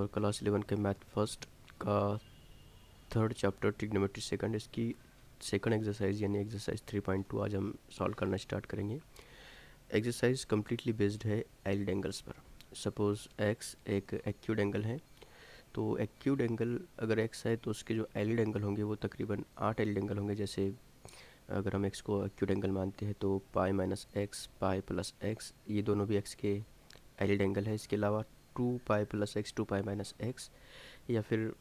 और क्लास 11 के math first का थर्ड चैप्टर ट्रिग्नोमेट्री सेकंड, इसकी सेकंड एक्सरसाइज यानी एक्सरसाइज 3.2 आज हम सॉल्व करना स्टार्ट करेंगे। एक्सरसाइज कम्प्लीटली बेस्ड है एलिड एंगल्स पर। सपोज एक्स एक एक्यूट एंगल है, तो एक्यूट एंगल अगर एक्स है तो उसके जो एलिड एंगल होंगे वो तकरीबन 8 एलिड एंगल होंगे। जैसे अगर हम एक्स को एक्यूट एंगल मानते हैं तो pi minus x, pi plus x, ये दोनों भी एक्स के एलिड एंगल है। इसके अलावा 2 pi plus x, 2 pi minus x, या फिर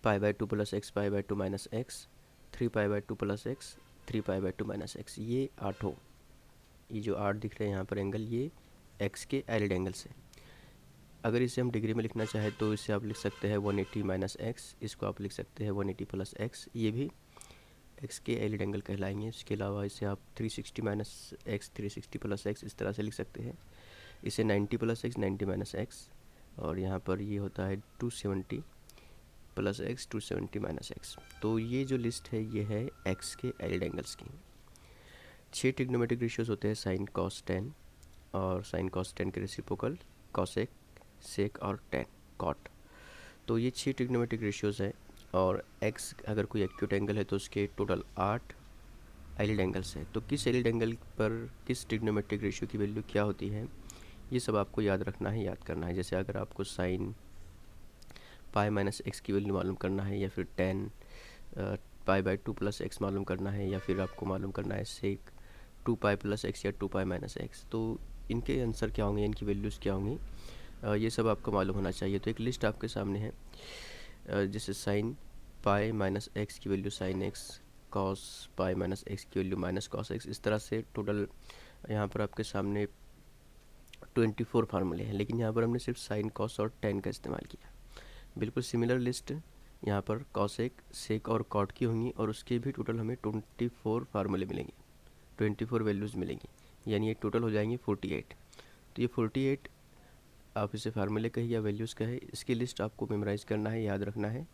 pi by 2 plus x, pi by 2 minus x, 3 pi by 2 plus x, 3 pi by 2 minus x, ये आठों, ये जो 8 दिख रहे हैं यहाँ पर एंगल, ये एक्स के एलिड एंगल्स हैं। अगर इसे हम डिग्री में लिखना चाहें तो इसे आप लिख सकते हैं 180 माइनस एक्स, इसको आप लिख सकते हैं 180 प्लस एक्स, ये भी एक्स के एलिड एंगल कहलाएंगे। इसके अलावा इसे आप 360 माइनस एक्स, 360 प्लस एक्स इस तरह से लिख सकते हैं। इसे 90 प्लस एक्स, 90 माइनस एक्स, और यहाँ पर ये होता है 270 प्लस एक्स, 270 माइनस एक्स। तो ये जो लिस्ट है ये है एक्स के एलिड एंगल्स की। 6 ट्रिग्नोमेट्रिक रेशियोज होते हैं, साइन कॉस टेन, और साइन कॉस टेन के रेसिप्रोकल कॉसेक, सेक और टेन कॉट। तो ये 6 ट्रिग्नोमेट्रिक रेशियोज हैं, और एक्स अगर कोई एक्यूट एंगल है तो उसके टोटल 8 एलिड एंगल्स हैं। तो किस एलिड एंगल पर किस ट्रिग्नोमेट्रिक रेशियो की वैल्यू क्या होती है, ये सब आपको याद रखना है, याद करना है। जैसे अगर आपको साइन पाई माइनस एक्स की वैल्यू मालूम करना है, या फिर ten pi by 2 plus x मालूम करना है, या फिर आपको मालूम करना है सेक 2 पाई प्लस एक्स या 2 पाई माइनस एक्स, तो इनके आंसर क्या होंगे, इनकी वैल्यूज़ क्या होंगी, ये सब आपको मालूम होना चाहिए। तो एक लिस्ट आपके सामने है, जैसे साइन पाई माइनस एक्स की value sine x, cos pi minus x की वैल्यू माइनस कॉस एक्स, इस तरह से टोटल यहाँ पर आपके सामने 24 फार्मूले हैं। लेकिन यहाँ पर हमने सिर्फ साइन कॉस और टेन का इस्तेमाल किया। बिल्कुल सिमिलर लिस्ट यहाँ पर कॉसेक, सेक और कॉट की होंगी, और उसके भी टोटल हमें 24 फार्मूले मिलेंगे, 24 वैल्यूज़ मिलेंगी, यानी ये टोटल हो जाएंगे 48। तो ये 48 आप इसे फार्मूले कहे या वैल्यूज़ कहे, इसकी लिस्ट आपको मेमोराइज़ करना है, याद रखना है,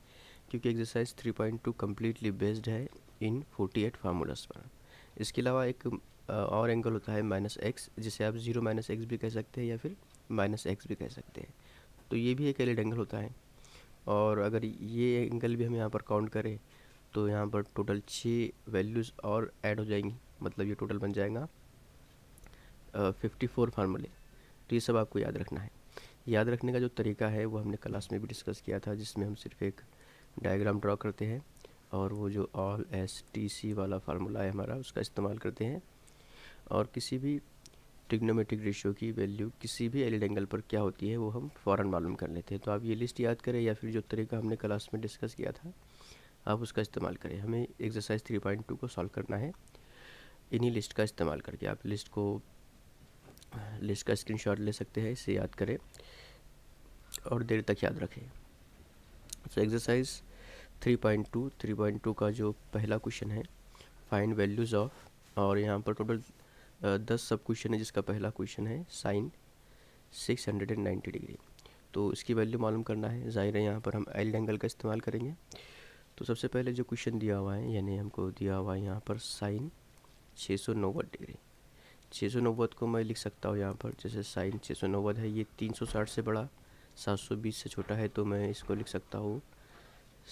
क्योंकि एक्सरसाइज 3.2 कम्प्लीटली बेस्ड है इन 48 फार्मूलाज पर। इसके अलावा एक और एंगल होता है माइनस एक्स, जिसे आप 0 माइनस एक्स भी कह सकते हैं या फिर माइनस एक्स भी कह सकते हैं। तो ये भी एक एलिड एंगल होता है, और अगर ये एंगल भी हम यहाँ पर काउंट करें तो यहाँ पर टोटल 6 वैल्यूज़ और ऐड हो जाएंगी, मतलब ये टोटल बन जाएगा 54 फार्मूले। तो ये सब आपको याद रखना है। याद रखने का जो तरीका है वो हमने क्लास में भी डिस्कस किया था, जिसमें हम सिर्फ एक डायग्राम ड्रॉ करते हैं और वो जो ऑल एस टी सी वाला फार्मूला है हमारा, उसका इस्तेमाल करते हैं, और किसी भी ट्रिग्नोमेट्रिक रेशियो की वैल्यू किसी भी एलिड एंगल पर क्या होती है वो हम फ़ौरन मालूम कर लेते हैं। तो आप ये लिस्ट याद करें, या फिर जो तरीका हमने क्लास में डिस्कस किया था आप उसका इस्तेमाल करें। हमें एक्सरसाइज 3.2 को सॉल्व करना है इन्हीं लिस्ट का इस्तेमाल करके। आप लिस्ट का स्क्रीनशॉट ले सकते हैं, इसे याद करें और देर तक याद रखें। तो एक्सरसाइज 3.2 का जो पहला क्वेश्चन है, फाइंड वैल्यूज़ ऑफ, और यहाँ पर टोटल 10 सब क्वेश्चन है, जिसका पहला क्वेश्चन है साइन 690 डिग्री। तो इसकी वैल्यू मालूम करना है, ज़ाहिर है यहाँ पर हम एलिड एंगल का इस्तेमाल करेंगे। तो सबसे पहले जो क्वेश्चन दिया हुआ है, यानी हमको दिया हुआ है यहाँ पर साइन 690 डिग्री। 690 को मैं लिख सकता हूँ यहाँ पर, जैसे साइन 690 है, ये 360 से बड़ा, 720 से छोटा है, तो मैं इसको लिख सकता हूँ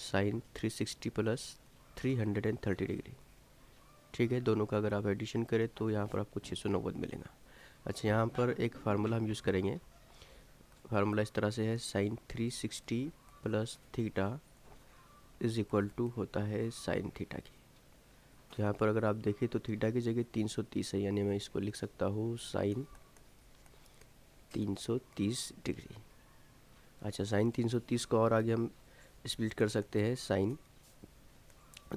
साइन 360 प्लस 330 डिग्री। ठीक है, दोनों का अगर आप एडिशन करें तो यहाँ पर आपको 690 मिलेगा। अच्छा, यहाँ पर एक फार्मूला हम यूज़ करेंगे। फार्मूला इस तरह से है, sine 360 plus theta is equal to होता है साइन थीटा की। तो यहाँ पर अगर आप देखें तो थीटा की जगह 330 है, यानी मैं इसको लिख सकता हूँ साइन 330 डिग्री। अच्छा, साइन 330 को और आगे हम स्प्लिट कर सकते हैं साइन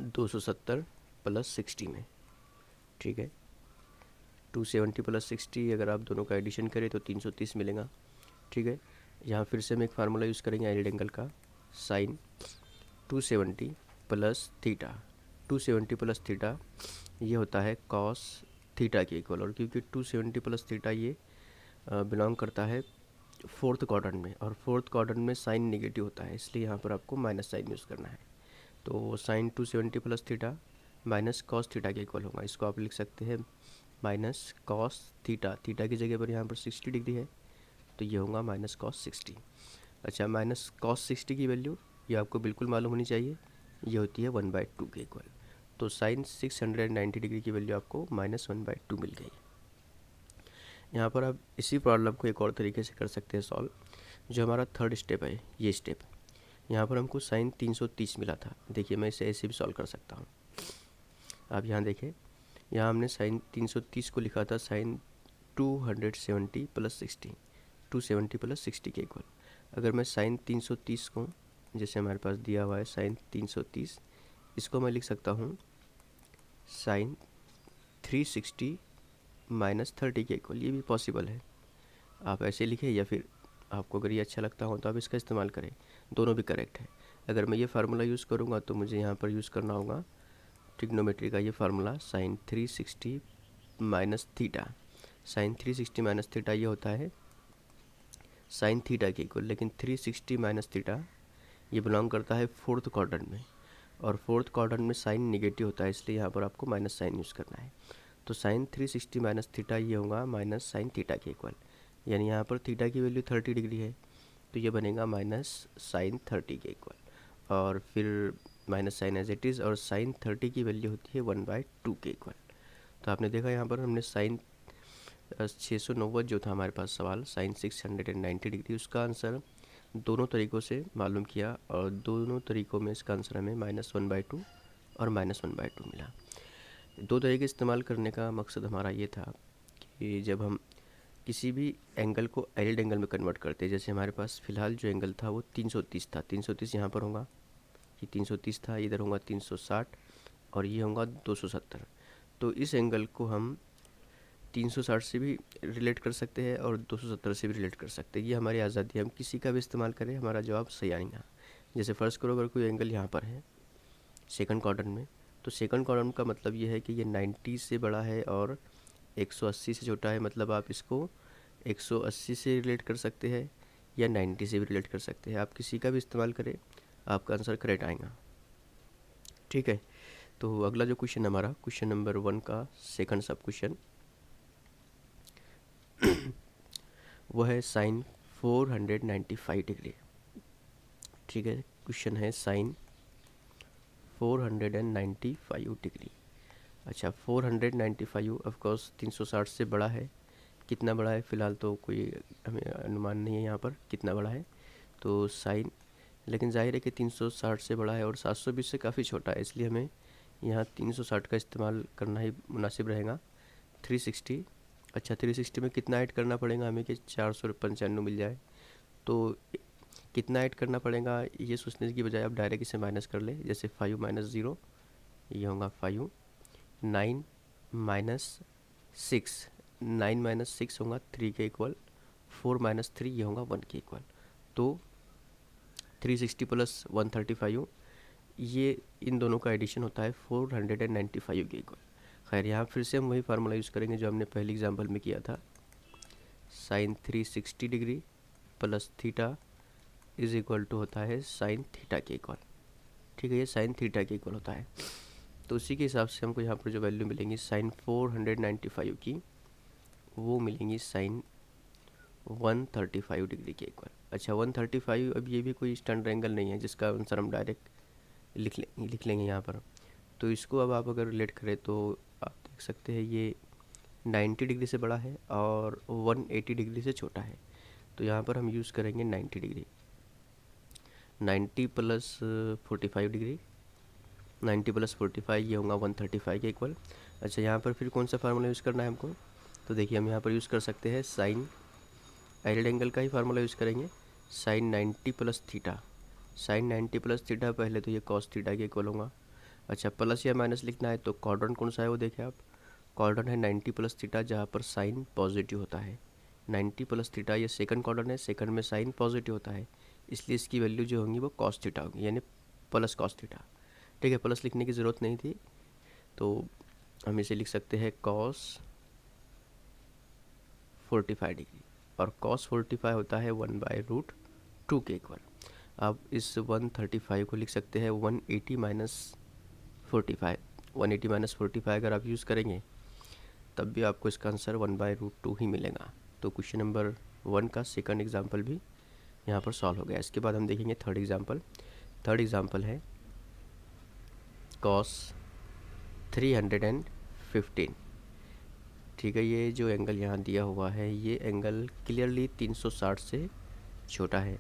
270 प्लस 60 में। ठीक है, 270 प्लस 60 अगर आप दोनों का एडिशन करें तो 330 मिलेगा। ठीक है, यहाँ फिर से हम एक फार्मूला यूज़ करेंगे एलिड एंगल का, sine 270 plus theta, 270 plus theta ये होता है कॉस थीटा के इक्वल, और क्योंकि 270 प्लस थीटा ये बिलोंग करता है फोर्थ क्वाड्रेंट में, और फोर्थ क्वाड्रेंट में साइन नेगेटिव होता है, इसलिए यहाँ पर आपको माइनस साइन यूज़ करना है। तो sine 270 plus theta minus cos theta के इक्वल होगा। इसको आप लिख सकते हैं माइनस कॉस थीटा, थीटा की जगह पर यहाँ पर 60 डिग्री है, तो ये होगा माइनस कॉस 60। अच्छा, माइनस कॉस 60 की वैल्यू ये आपको बिल्कुल मालूम होनी चाहिए, ये होती है 1/2 के इक्वल। तो साइन 690 डिग्री की वैल्यू आपको -1/2 मिल गई। यहाँ पर आप इसी प्रॉब्लम को एक और तरीके से कर सकते हैं सॉल्व। जो हमारा थर्ड स्टेप है, ये स्टेप, यहाँ पर हमको साइन 330 मिला था। देखिए मैं इसे ऐसे भी सॉल्व कर सकता हूँ। आप यहाँ देखें, यहाँ हमने साइन 330 को लिखा था साइन 270 प्लस 60, 270 प्लस 60 के इक्वल। अगर मैं साइन 330 को, जैसे हमारे पास दिया हुआ है साइन 330, इसको मैं लिख सकता हूँ साइन 360 माइनस 30 के इक्वल। ये भी पॉसिबल है, आप ऐसे लिखें या फिर आपको अगर ये अच्छा लगता हो तो आप इसका इस्तेमाल करें, दोनों भी करेक्ट है। अगर मैं ये फार्मूला यूज़ करूँगा तो मुझे यहाँ पर यूज़ करना होगा ट्रिग्नोमेट्री का ये formula, sine 360 minus theta. Sine 360 minus theta ये होता है साइन थीटा के इक्वल, लेकिन 360 माइनस थीटा ये बिलोंग करता है फोर्थ क्वाड्रेंट में, और फोर्थ क्वाड्रेंट में साइन नेगेटिव होता है, इसलिए यहाँ पर आपको माइनस साइन यूज़ करना है। तो साइन 360 माइनस थीटा ये होगा माइनस साइन थीटा के इक्वल, यानी यहाँ पर थीटा की वैल्यू 30 डिग्री है, तो ये बनेगा माइनस साइन 30 के इक्वल, और फिर minus sine as it is, और साइन 30 की वैल्यू होती है 1/2 के इक्वल। तो आपने देखा यहाँ पर हमने साइन 690 जो था हमारे पास सवाल, साइन 690 डिग्री, उसका आंसर दोनों तरीक़ों से मालूम किया, और दोनों तरीक़ों में इसका आंसर हमें -1/2 और -1/2 मिला। दो तरीके इस्तेमाल करने का मकसद हमारा ये था कि जब हम किसी भी एंगल को एरिड एंगल में कन्वर्ट करते हैं, जैसे हमारे पास फ़िलहाल जो एंगल था वो 330 था, 330 यहाँ पर होगा, ये 330 था, इधर होगा 360, और ये होगा 270। तो इस एंगल को हम 360 से भी रिलेट कर सकते हैं और 270 से भी रिलेट कर सकते हैं। ये हमारी आज़ादी है, हम किसी का भी इस्तेमाल करें, हमारा जवाब सही आएगा। जैसे फ़र्ज़ करो अगर कोई एंगल यहाँ पर है सेकंड क्वाड्रेंट में, तो सेकंड क्वाड्रेंट का मतलब ये है कि ये 90 से बड़ा है और 180 से छोटा है, मतलब आप इसको 180 से रिलेट कर सकते हैं या 90 से भी रिलेट कर सकते हैं। आप किसी का भी इस्तेमाल करें, आपका आंसर करेक्ट आएगा। ठीक है, तो अगला जो क्वेश्चन हमारा क्वेश्चन नंबर 1 का सेकंड सब क्वेश्चन वो है साइन 495 डिग्री। ठीक है, क्वेश्चन है साइन 495 डिग्री। अच्छा, 495 ऑफ कोर्स 360 से बड़ा है। कितना बड़ा है फ़िलहाल तो कोई हमें अनुमान नहीं है यहाँ पर कितना बड़ा है, तो साइन, लेकिन जाहिर है कि 360 से बड़ा है और 720 से काफ़ी छोटा है, इसलिए हमें यहाँ 360 का इस्तेमाल करना ही मुनासिब रहेगा। 360, अच्छा 360 में कितना ऐड करना पड़ेगा हमें कि 495 मिल जाए, तो कितना ऐड करना पड़ेगा ये सोचने की बजाय आप डायरेक्ट इसे माइनस कर ले। जैसे 5 माइनस 0 ये होगा 5, 9 माइनस 6, 9 माइनस 6 होगा 3 के इक्वल, 4 माइनस 3 ये होगा 1 के इक्वल। तो 360 प्लस 135 ये इन दोनों का एडिशन होता है 495 के इक्वल। खैर यहाँ फिर से हम वही फार्मूला यूज़ करेंगे जो हमने पहले एग्जाम्पल में किया था, sine 360 degree plus theta is equal to होता है साइन थीटा के इक्वल। ठीक है, ये साइन थीटा के इक्वल होता है। तो उसी के हिसाब से हमको यहाँ पर जो वैल्यू मिलेंगी साइन 495 की, वो मिलेंगी साइन 135 डिग्री के इक्वल। अच्छा 135, अब ये भी कोई स्टैंडर्ड एंगल नहीं है जिसका आंसर हम डायरेक्ट लिख लेंगे यहाँ पर। तो इसको अब आप अगर रिलेट करें तो आप देख सकते हैं ये 90 डिग्री से बड़ा है और 180 डिग्री से छोटा है, तो यहाँ पर हम यूज़ करेंगे 90 डिग्री। 90 प्लस 45 डिग्री, 90 प्लस 45 ये होगा 135 के इक्वल। अच्छा यहाँ पर फिर कौन सा फार्मूला यूज़ करना है हमको, तो देखिए हम यहाँ पर यूज़ कर सकते हैं साइन एरिड एंगल का ही फार्मूला यूज़ करेंगे, sine 90 plus theta. Sine 90 plus theta, पहले तो ये कॉस थीटा के इक्वल होगा। अच्छा प्लस या माइनस लिखना है तो क्वाड्रेंट कौन सा है वो देखें आप, क्वाड्रेंट है 90 प्लस थीटा जहाँ पर साइन पॉजिटिव होता है। 90 प्लस थीटा ये सेकंड क्वाड्रेंट है, सेकंड में साइन पॉजिटिव होता है, इसलिए इसकी वैल्यू जो होंगी वो कॉस थीटा होगी, यानी प्लस कॉस थीटा। ठीक है, प्लस लिखने की ज़रूरत नहीं थी, तो हम इसे लिख सकते हैं कॉस 45 डिग्री, और कॉस 45 होता है 1/√2 के इक्वल। आप इस 135 को लिख सकते हैं 180 माइनस 45, 180 माइनस 45 अगर आप यूज़ करेंगे तब भी आपको इसका आंसर 1/√2 ही मिलेगा। तो क्वेश्चन नंबर 1 का सेकंड एग्जाम्पल भी यहाँ पर सॉल्व हो गया। इसके बाद हम देखेंगे थर्ड एग्जाम्पल। थर्ड एग्जाम्पल है कॉस 315। ठीक है, ये जो एंगल यहाँ दिया हुआ है ये एंगल क्लियरली 360 से छोटा है,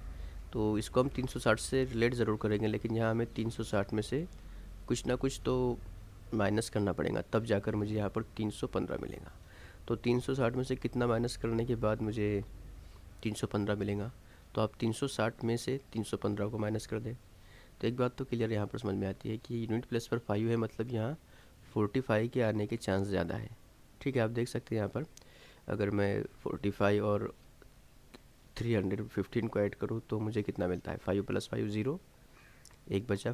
तो इसको हम 360 से रिलेट ज़रूर करेंगे, लेकिन यहाँ हमें 360 में से कुछ ना कुछ तो माइनस करना पड़ेगा, तब जाकर मुझे यहाँ पर 315 मिलेगा। तो 360 में से कितना माइनस करने के बाद मुझे 315 मिलेगा? तो आप 360 में से 315 को माइनस कर दें। तो एक बात तो क्लियर यहाँ पर समझ में आती है कि यूनिट प्लेस पर 5 है, मतलब यहाँ 45 के आने के चांस ज़्यादा है। ठीक है, आप देख सकते हैं यहाँ पर अगर मैं 45 और 315 को ऐड करूँ तो मुझे कितना मिलता है? 5 + 5 0, एक बचा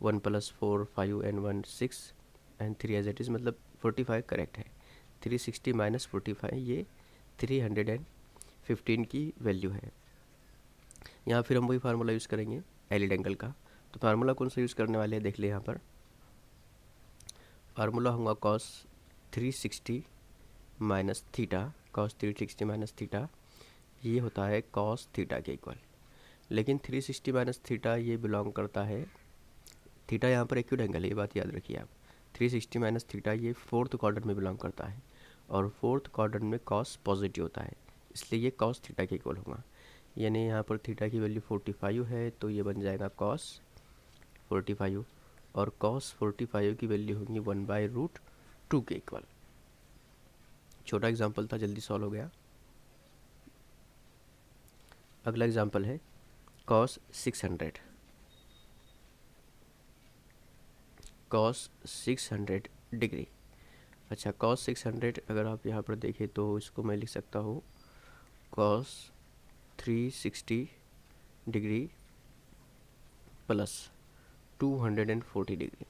1 + 4 5 and 1 6 and 3 as it is, मतलब 45 करेक्ट है। 360 - 45 ये 315 की वैल्यू है। यहाँ फिर हम वही फार्मूला यूज़ करेंगे एलिड एंगल का। तो फार्मूला कौन सा यूज़ करने वाले हैं देख ले। यहाँ पर फार्मूला होगा cos 360 minus theta. cos 360 minus theta ये होता है cos थीटा के इक्वल। लेकिन 360 माइनस थीटा ये बिलोंग करता है, थीटा यहाँ पर एक्यूट एंगल है, ये बात याद रखिए आप। 360 माइनस थीटा ये फोर्थ क्वाड्रेंट में बिलोंग करता है, और फोर्थ क्वाड्रेंट में cos पॉजिटिव होता है, इसलिए ये cos थीटा के इक्वल होगा। यानी यहाँ पर थीटा की वैल्यू 45 है, तो ये बन जाएगा cos 45, और cos 45 की वैल्यू होगी 1/√2 के इक्वल। छोटा एग्जाम्पल था, जल्दी सॉल्व हो गया। अगला एग्जाम्पल है cos 600। cos 600 degree. अच्छा, cos 600 अगर आप यहाँ पर देखें तो इसको मैं लिख सकता हूँ cos 360 डिग्री प्लस 240 डिग्री।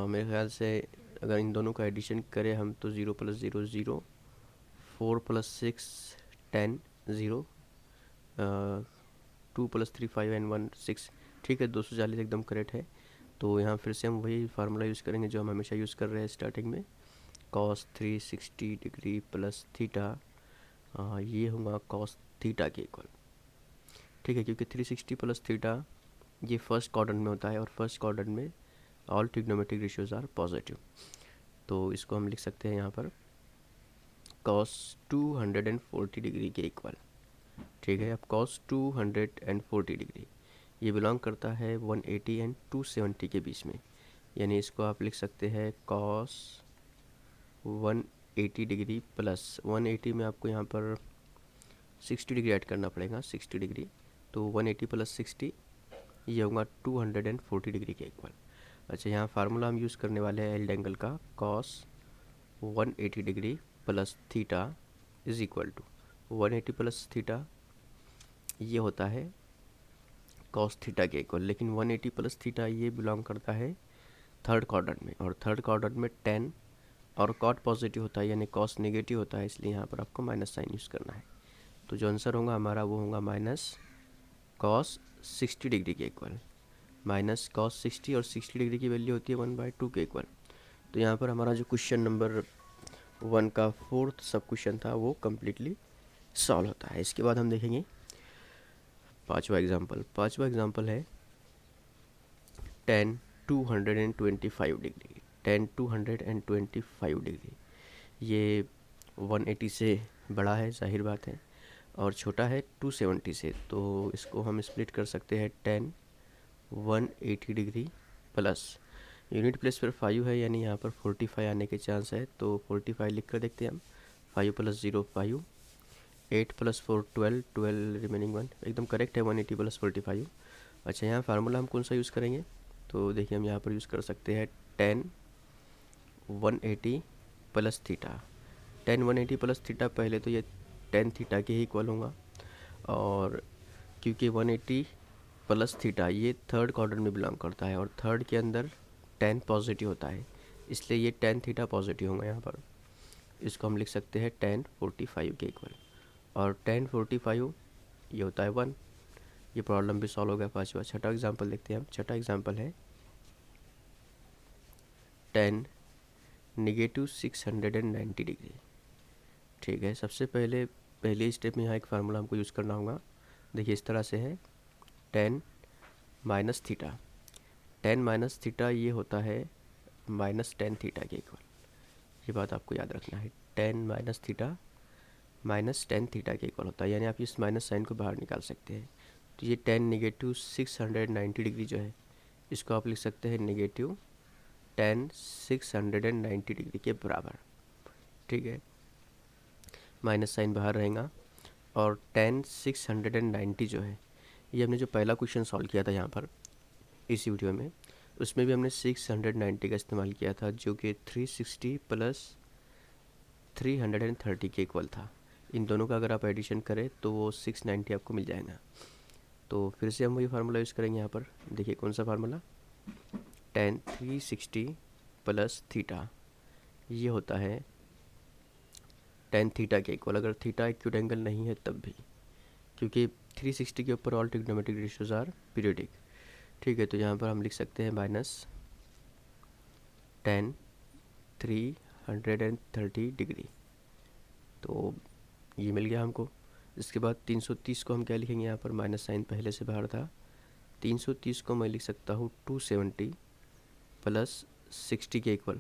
मेरे ख्याल से अगर इन दोनों का एडिशन करें हम तो 0 + 0 0, 4 + 6 10 0, 2 + 3 5 and 1 6। ठीक है, 240 एकदम करेक्ट है। तो यहाँ फिर से हम वही फार्मूला यूज़ करेंगे जो हम हमेशा यूज़ कर रहे हैं स्टार्टिंग में। cos 360 डिग्री प्लस थीटा, ये होगा cos थीटा के इक्वल। ठीक है, क्योंकि 360 प्लस थीटा ये फर्स्ट क्वाड्रेंट में होता है, और फर्स्ट क्वाड्रेंट में all trigonometric ratios are positive. तो इसको हम लिख सकते हैं यहाँ पर cos 240 डिग्री के इक्वल। ठीक है, अब cos 240 डिग्री ये बिलोंग करता है 180 एंड 270 के बीच में, यानी इसको आप लिख सकते हैं cos 180 डिग्री प्लस 180 में आपको यहाँ पर 60 डिग्री ऐड करना पड़ेगा, 60 डिग्री। तो 180 + 60 ये होगा 240 डिग्री के इक्वल। अच्छा, यहाँ फार्मूला हम यूज़ करने वाले हैं एलिड एंगल का, cos 180 degree plus theta is equal to 180 plus theta ये होता है cos थीटा के इक्वल। लेकिन 180 प्लस थीटा ये बिलोंग करता है थर्ड क्वाड्रेंट में, और थर्ड क्वाड्रेंट में 10 और cot पॉजिटिव होता है, यानी cos नेगेटिव होता है, इसलिए यहाँ पर आपको माइनस साइन यूज़ करना है। तो जो आंसर होगा हमारा वो होगा माइनस cos 60 डिग्री के इक्वल। माइनस cos 60 और 60 डिग्री की वैल्यू होती है 1/2 के इक्वल। तो यहाँ पर हमारा जो क्वेश्चन नंबर 1 का फोर्थ सब क्वेश्चन था वो कम्प्लीटली सॉल्व होता है। इसके बाद हम देखेंगे पांचवा एग्जाम्पल। पांचवा एग्जाम्पल है tan 225 डिग्री। tan 225 डिग्री ये 180 से बड़ा है, जाहिर बात है, और छोटा है 270 से। तो इसको हम स्प्लिट कर सकते हैं tan 180 degree plus unit place पर 5 है, यानी यहाँ पर 45 आने के चांस है, तो 45 लिख कर देखते हैं हम। 5 + 0 5, 8 + 4 12, 12 रिमेनिंग 1 एकदम करेक्ट है, 180 + 45। अच्छा, यहाँ फार्मूला हम कौन सा यूज़ करेंगे? तो देखिए हम यहाँ पर यूज़ कर सकते हैं tan 180 plus theta. tan 180 plus theta, पहले तो ये tan थीटा के ही इक्वल होगा, और क्योंकि 180 प्लस थीटा ये थर्ड क्वाड्रेंट में बिलोंग करता है, और थर्ड के अंदर tan पॉजिटिव होता है, इसलिए ये tan थीटा पॉजिटिव होगा यहाँ पर। इसको हम लिख सकते हैं tan 45 के इक्वल, और tan 45 ये होता है 1। ये प्रॉब्लम भी सॉल्व हो गया पाँचवा। छठा एग्जाम्पल देखते हैं हम। छठा एग्जाम्पल है tan -690 डिग्री। ठीक है, सबसे पहले पहले स्टेप में यहाँ एक फार्मूला हमको यूज़ करना होगा, देखिए इस तरह से है, ten minus theta. Ten minus theta ये होता है माइनस टेन थीटा के इक्वल। ये बात आपको याद रखना है, ten minus theta minus ten theta के इक्वल होता है, यानी आप इस माइनस साइन को बाहर निकाल सकते हैं। तो ये टेन नेगेटिव 690 डिग्री जो है, इसको आप लिख सकते हैं नेगेटिव टेन 690 डिग्री के बराबर। ठीक है, माइनस साइन बाहर रहेगा। और टेन 690 जो है, ये हमने जो पहला क्वेश्चन सॉल्व किया था यहाँ पर इसी वीडियो में, उसमें भी हमने 690 का इस्तेमाल किया था, जो कि 360 प्लस 330 के इक्वल था। इन दोनों का अगर आप एडिशन करें तो वो 690 आपको मिल जाएगा। तो फिर से हम वही फार्मूला यूज़ करेंगे यहाँ पर। देखिए कौन सा फार्मूला, टेन 360 प्लस थीटा, ये होता है टेन थीटा के इक्वल, अगर थीटा एक्यूट एंगल नहीं है तब भी, क्योंकि 360 के ऊपर all trigonometric ratios are periodic. ठीक है, तो यहाँ पर हम लिख सकते हैं माइनस टेन 330 डिग्री। तो ये मिल गया हमको। इसके बाद 330 को हम क्या लिखेंगे, यहाँ पर माइनस साइन पहले से बाहर था, 330 को मैं लिख सकता हूँ 270 प्लस 60 के इक्वल।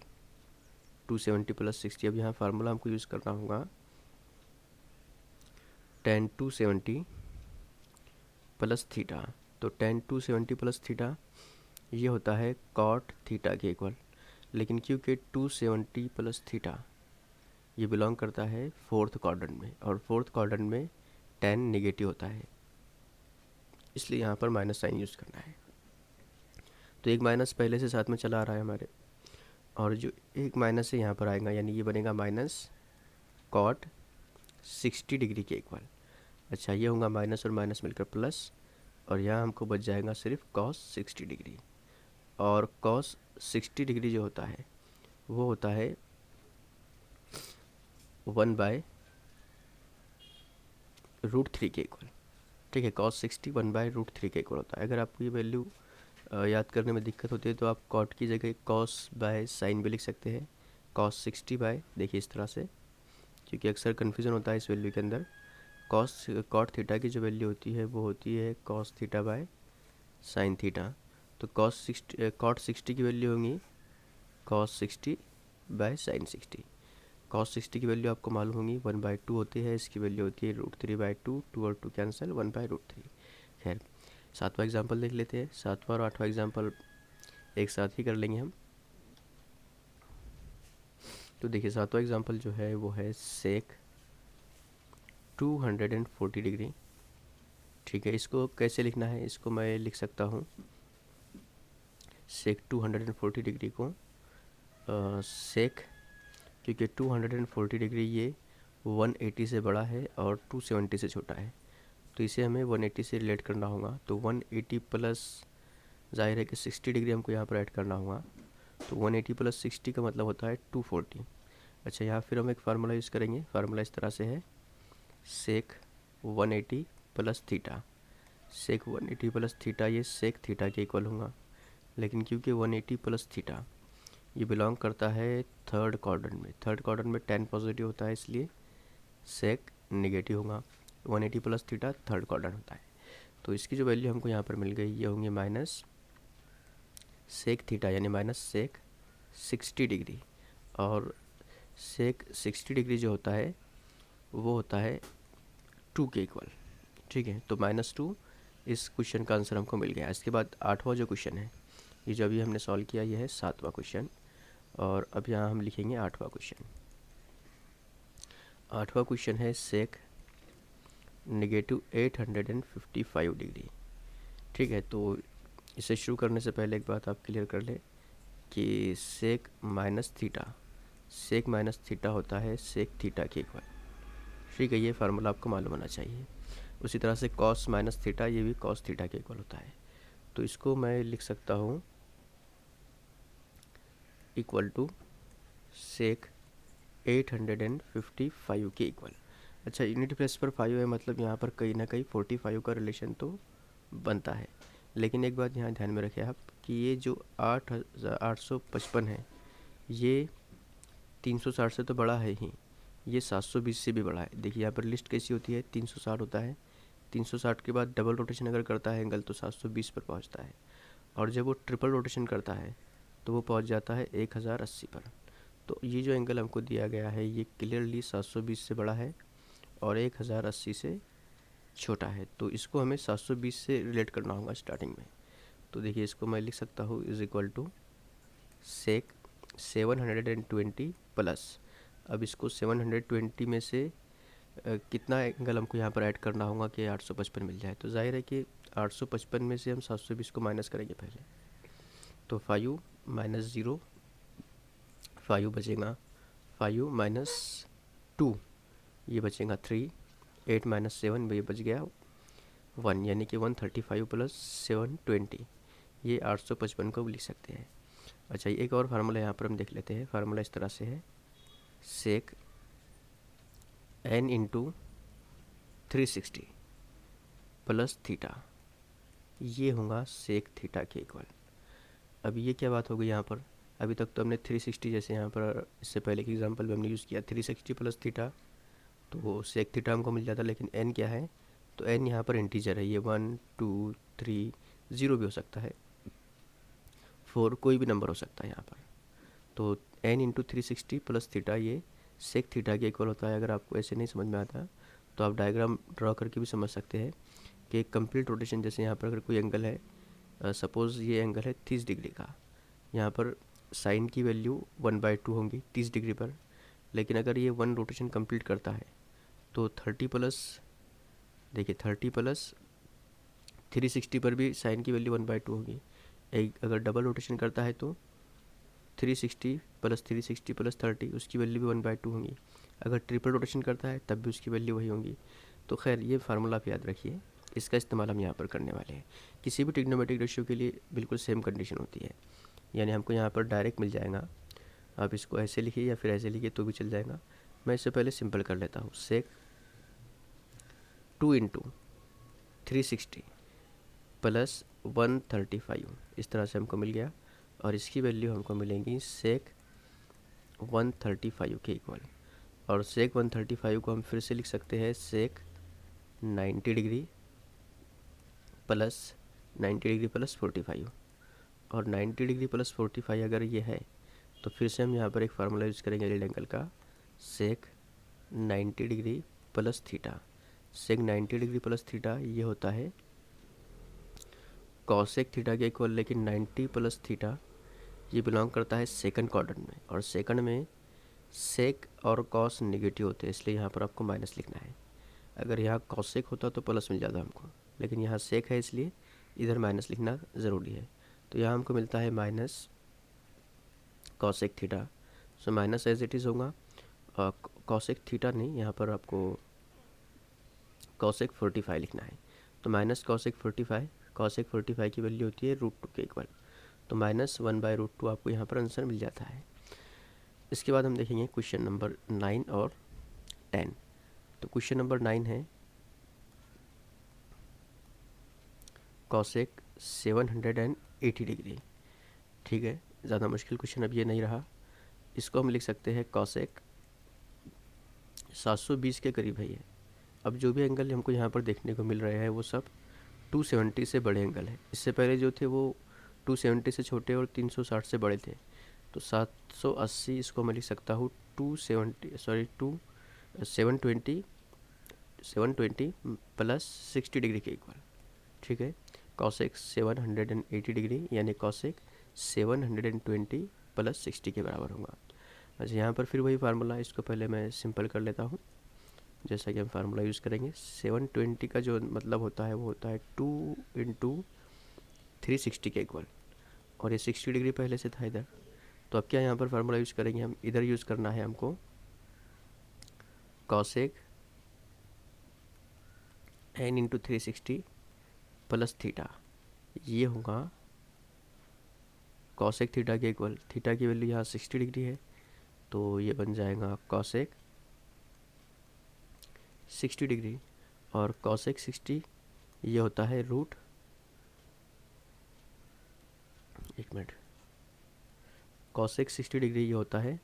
270 प्लस 60, अब यहाँ फार्मूला हमको यूज़ करना होगा, टेन 270 प्लस थीटा। तो टेन 270 प्लस थीटा ये होता है कॉट थीटा के इक्वल। लेकिन क्योंकि 270 प्लस थीटा ये बिलोंग करता है फोर्थ क्वाड्रेंट में, और फोर्थ क्वाड्रेंट में टेन नेगेटिव होता है, इसलिए यहाँ पर माइनस साइन यूज़ करना है। तो एक माइनस पहले से साथ में चला आ रहा है हमारे, और जो एक माइनस है यहाँ पर आएगा, यानी ये बनेगा माइनस कॉट 60 डिग्री के इक्वल। अच्छा, ये होगा माइनस और माइनस मिलकर प्लस, और यहाँ हमको बच जाएगा सिर्फ कॉस 60 डिग्री। और कॉस 60 डिग्री जो होता है वो होता है 1/√3 के इक्वल। ठीक है, कॉस 60 1/√3 के इक्वल होता है। अगर आपको ये वैल्यू याद करने में दिक्कत होती है तो आप कॉट की जगह कॉस बाय साइन भी लिख सकते हैं, कॉस 60 बाय, देखिए इस तरह से, क्योंकि अक्सर कन्फ्यूज़न होता है इस वैल्यू के अंदर। कॉट थीटा की जो वैल्यू होती है वो होती है cos theta by sine theta. तो कॉट 60 की वैल्यू होगी कॉस 60 बाय साइन 60। कॉस 60 की वैल्यू आपको मालूम होगी 1/2 होती है, इसकी वैल्यू होती है √3/2, 2 और 2 कैंसिल, 1/√3। खैर, सातवां एग्जाम्पल देख लेते हैं। सातवां और आठवां एग्जाम्पल एक साथ ही कर लेंगे हम। तो देखिए सातवां एग्जाम्पल जो है वो है सेक 240 डिग्री। ठीक है, इसको कैसे लिखना है, इसको मैं लिख सकता हूँ सेक 240 डिग्री को सेक, क्योंकि 240 डिग्री ये 180 से बड़ा है और 270 से छोटा है, तो इसे हमें 180 से रिलेट करना होगा। तो 180 प्लस, जाहिर है कि 60 डिग्री हमको यहाँ पर ऐड करना होगा, तो 180 प्लस 60 का मतलब होता है 240। अच्छा, यहाँ फिर हम एक फार्मूला यूज़ करेंगे। फार्मूला इस तरह से है, सेक 180 प्लस थीटा। सेक 180 प्लस थीटा ये सेक थीटा के इक्वल होगा, लेकिन क्योंकि 180 प्लस थीटा ये बिलोंग करता है थर्ड क्वाड्रेंट में, थर्ड क्वाड्रेंट में 10 पॉजिटिव होता है, इसलिए सेक नेगेटिव होगा। 180 प्लस थीटा थर्ड क्वाड्रेंट होता है। तो इसकी जो वैल्यू हमको यहाँ पर मिल गई ये होंगे माइनस सेक थीटा, यानी माइनस सेक 60 डिग्री। और सेक 60 डिग्री जो होता है वो होता है 2 के इक्वल। ठीक है, तो -2 इस क्वेश्चन का आंसर हमको मिल गया। इसके बाद आठवां जो क्वेश्चन है, ये जो अभी हमने सॉल्व किया, ये है सातवां क्वेश्चन, और अब यहाँ हम लिखेंगे आठवां क्वेश्चन। आठवां क्वेश्चन है सेक नेगेटिव 855 डिग्री। ठीक है, तो इसे शुरू करने से पहले एक बात आप क्लियर कर ले कि सेक माइनस थीटा होता है सेक थीटा के इक्वल। ठीक है, ये फार्मूला आपको मालूम होना चाहिए। उसी तरह से कॉस माइनस थीटा ये भी कॉस थीटा के इक्वल होता है। तो इसको मैं लिख सकता हूँ इक्वल टू सेक 855 के इक्वल। अच्छा, यूनिट प्लेस पर 5 है, मतलब यहाँ पर कहीं ना कहीं 45 का रिलेशन तो बनता है। लेकिन एक बात यहाँ ध्यान में रखें आप कि ये जो 855 है ये 360 से तो बड़ा है ही, ये 720 से भी बड़ा है। देखिए यहाँ पर लिस्ट कैसी होती है, 360 होता है, 360 के बाद डबल रोटेशन अगर करता है एंगल तो 720 पर पहुंचता है, और जब वो ट्रिपल रोटेशन करता है तो वो पहुंच जाता है 1080 पर। तो ये जो एंगल हमको दिया गया है ये क्लियरली 720 से बड़ा है और 1080 से छोटा है, तो इसको हमें 720 से रिलेट करना होगा स्टार्टिंग में। तो देखिए इसको मैं लिख सकता हूँ is equal to sec 720 plus, अब इसको 720 में से कितना एंगल हमको यहाँ पर ऐड करना होगा कि 855 मिल जाए। तो जाहिर है कि 855 में से हम 720 को माइनस करेंगे पहले, तो 5 माइनस 0 5 बचेगा, 5 माइनस 2 ये बचेगा 3, 8 माइनस 7 ये बच गया 1, यानी कि 135 प्लस 720 ये 855 को लिख सकते हैं। अच्छा, एक और फार्मूला यहाँ पर हम देख लेते हैं। फार्मूला इस तरह से है सेक n इंटू 360 प्लस थीटा, ये होगा सेक थीटा के इक्वल। अब ये क्या बात होगी यहाँ पर, अभी तक तो हमने 360 जैसे यहाँ पर इससे पहले के एग्जांपल में हमने यूज़ किया 360 प्लस थीटा, तो वो सेक थीटा हमको मिल जाता, लेकिन n क्या है, तो n यहाँ पर इंटीजर है, ये 1 2 3 0 भी हो सकता है, 4 कोई भी नंबर हो सकता है यहाँ पर। तो n इंटू 360 प्लस थीटा ये सेक थीटा के इक्वल होता है। अगर आपको ऐसे नहीं समझ में आता तो आप डायग्राम ड्रॉ करके भी समझ सकते हैं कि कंप्लीट रोटेशन, जैसे यहाँ पर अगर कोई एंगल है, सपोज़ ये एंगल है 30 डिग्री का, यहाँ पर साइन की वैल्यू 1/2 होंगी 30 डिग्री पर, लेकिन अगर ये 1 रोटेशन कंप्लीट करता है तो 30 प्लस, देखिए 30 प्लस 360 पर भी साइन की वैल्यू 1/2 होगी। एक अगर डबल रोटेशन करता है तो 360 प्लस 360 प्लस 30 उसकी वैल्यू भी 1/2 होंगी। अगर ट्रिपल रोटेशन करता है तब भी उसकी वैल्यू वही होंगी। तो खैर ये फार्मूला आप याद रखिए, इसका इस्तेमाल हम यहाँ पर करने वाले हैं। किसी भी ट्रिग्नोमेट्रिक रेशियो के लिए बिल्कुल सेम कंडीशन होती है, यानी हमको यहाँ पर डायरेक्ट मिल जाएगा। आप इसको ऐसे लिखिए या फिर ऐसे लिखिए तो भी चल जाएगा। मैं इससे पहले सिंपल कर लेता हूँ, सेक 2 इंटू 360 प्लस 135 इस तरह से हमको मिल गया, और इसकी वैल्यू हमको मिलेंगी सेक 135 के इक्वल। और सेक 135 को हम फिर से लिख सकते हैं सेक 90 डिग्री प्लस 90 डिग्री प्लस 45, और 90 डिग्री प्लस 45 अगर ये है तो फिर से हम यहाँ पर एक फार्मूला यूज़ करेंगे लीड एंगल का, सेक 90 डिग्री प्लस थीटा। सेक 90 डिग्री प्लस थीटा ये होता है कॉसेक थीटा के इक्वल, लेकिन 90 प्लस थीटा ये बिलोंग करता है सेकंड क्वाड्रेंट में, और सेकंड में सेक और कॉस नेगेटिव होते हैं, इसलिए यहाँ पर आपको माइनस लिखना है। अगर यहाँ कॉसेक होता तो प्लस मिल जाता हमको, लेकिन यहाँ सेक है इसलिए इधर माइनस लिखना ज़रूरी है। तो यहाँ हमको मिलता है minus cosec theta, so minus as it is होगा। कॉसेक थीटा नहीं, यहाँ पर आपको कॉसेक 45 लिखना है, तो माइनस कॉसेक 45, कॉसेक 45 की वैल्यू होती है √2 के इक्वल, तो -1/√2 आपको यहाँ पर आंसर मिल जाता है। इसके बाद हम देखेंगे क्वेश्चन नंबर 9 और 10। तो क्वेश्चन नंबर 9 है कॉसेक 780 डिग्री। ठीक है, ज़्यादा मुश्किल क्वेश्चन अब ये नहीं रहा। इसको हम लिख सकते हैं कॉसेक 720 के करीब है ये। अब जो भी एंगल हमको यहाँ पर देखने को मिल रहे हैं वो सब 270 से बड़े एंगल है। इससे पहले जो थे वो 270 से छोटे और 360 से बड़े थे, तो 780 इसको मैं लिख सकता हूँ 720 प्लस 60 डिग्री के इक्वल। ठीक है, कॉसेक 780 डिग्री यानी कॉसेक 720 प्लस 60 के बराबर होगा। अच्छा, यहाँ पर फिर वही फार्मूला, इसको पहले मैं सिंपल कर लेता हूँ। जैसा कि हम फार्मूला यूज़ करेंगे, 720 का जो मतलब होता है वो होता है 2 इंटू 360 के इक्वल, और ये 60 डिग्री पहले से था इधर। तो अब क्या यहाँ पर फार्मूला यूज़ करेंगे हम, इधर यूज़ करना है हमको cosec n into 360 plus theta, ये होगा कॉसेक थीटा के इक्वल। थीटा की वैल्यू यहाँ 60 डिग्री है, तो ये बन जाएगा कॉसेक 60 डिग्री, और कॉसेक 60 ये होता है एक मिनट, कॉसेक 60 डिग्री ये होता है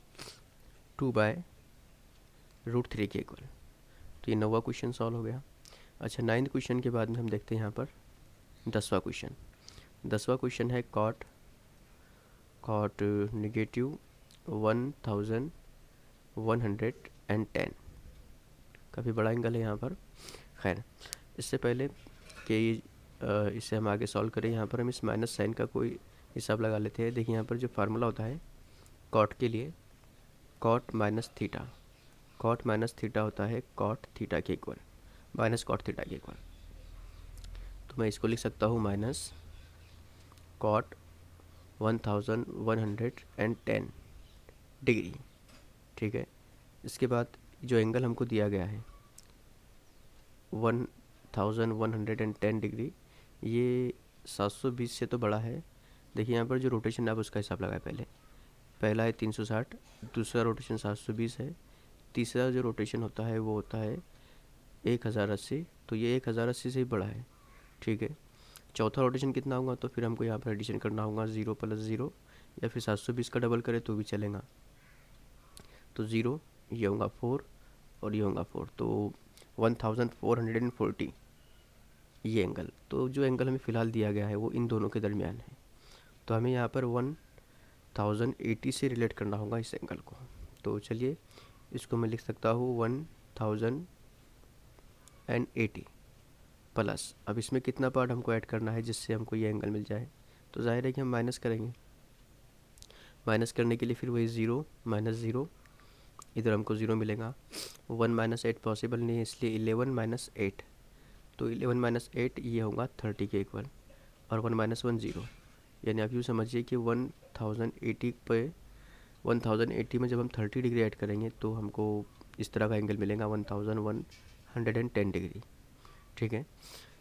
2/√3 के इक्वल। तो ये 9वां क्वेश्चन सॉल्व हो गया। अच्छा, 9th क्वेश्चन के बाद में हम देखते हैं यहाँ पर 10वां क्वेश्चन। 10वां क्वेश्चन है कॉट नेगेटिव 1110। काफ़ी बड़ा एंगल है यहाँ पर। खैर, इससे पहले कि इसे हम आगे सॉल्व करें, यहाँ पर हम इस माइनस साइन का कोई हिसाब लगा लेते हैं। देखिए यहाँ पर जो फार्मूला होता है कॉट के लिए, कॉट माइनस थीटा होता है कॉट थीटा के इक्वल, माइनस कॉट थीटा के इक्वल। तो मैं इसको लिख सकता हूँ माइनस कॉट 1110 डिग्री। ठीक है, इसके बाद जो एंगल हमको दिया गया है 1110 डिग्री, ये 720 से तो बड़ा है। देखिए यहाँ पर जो रोटेशन है आप उसका हिसाब लगाए। पहला है 360, दूसरा रोटेशन 720 है, तीसरा जो रोटेशन होता है वो होता है 1080, तो ये 1080 से ही बड़ा है। ठीक है, चौथा रोटेशन कितना होगा, तो फिर हमको यहाँ पर एडिशन करना होगा 0 + 0, या फिर 720 का डबल करें तो भी चलेगा। तो 0, ये होगा 4 और ये होगा 4, तो 1440 ये एंगल। तो जो एंगल हमें फ़िलहाल दिया गया है वो इन दोनों के दरमियान है। तो हमें यहाँ पर 1080 से रिलेट करना होगा इस एंगल को। तो चलिए इसको मैं लिख सकता हूँ 1080 प्लस, अब इसमें कितना पार्ट हमको ऐड करना है जिससे हमको ये एंगल मिल जाए। तो जाहिर है कि हम माइनस करेंगे। माइनस करने के लिए फिर वही 0 माइनस 0, इधर हमको 0 मिलेगा। 1 - 8 पॉसिबल नहीं है, इसलिए 11 - 8, तो 11 - 8 ये होगा 30 के इक्वल, और 1 - 1 0। यानी आप यूँ समझिए कि 1080 पे 1080 में जब हम 30 डिग्री ऐड करेंगे तो हमको इस तरह का एंगल मिलेगा 1110 डिग्री। ठीक है,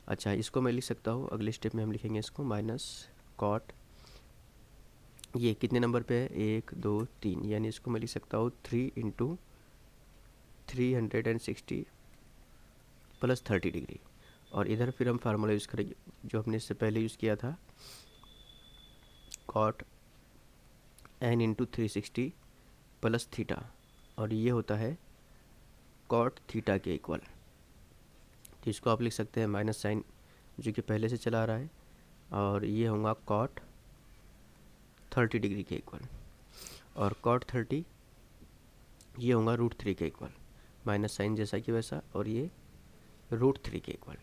अच्छा इसको मैं लिख सकता हूँ, अगले स्टेप में हम लिखेंगे इसको माइनस कॉट, ये कितने नंबर पे है 1 2 3, यानी इसको मैं लिख सकता हूँ 3 × 360 + 30 डिग्री। और इधर फिर हम फार्मूला यूज़ करेंगे जो हमने इससे पहले यूज़ किया था, कॉट n × 360 + थीटा, और ये होता है कॉट थीटा के इक्वल। तो इसको आप लिख सकते हैं माइनस साइन जो कि पहले से चला आ रहा है, और ये होगा कॉट 30 डिग्री के इक्वल, और कॉट 30 ये होगा √3 के इक्वल, माइनस साइन जैसा कि वैसा, और ये √3 के इक्वल।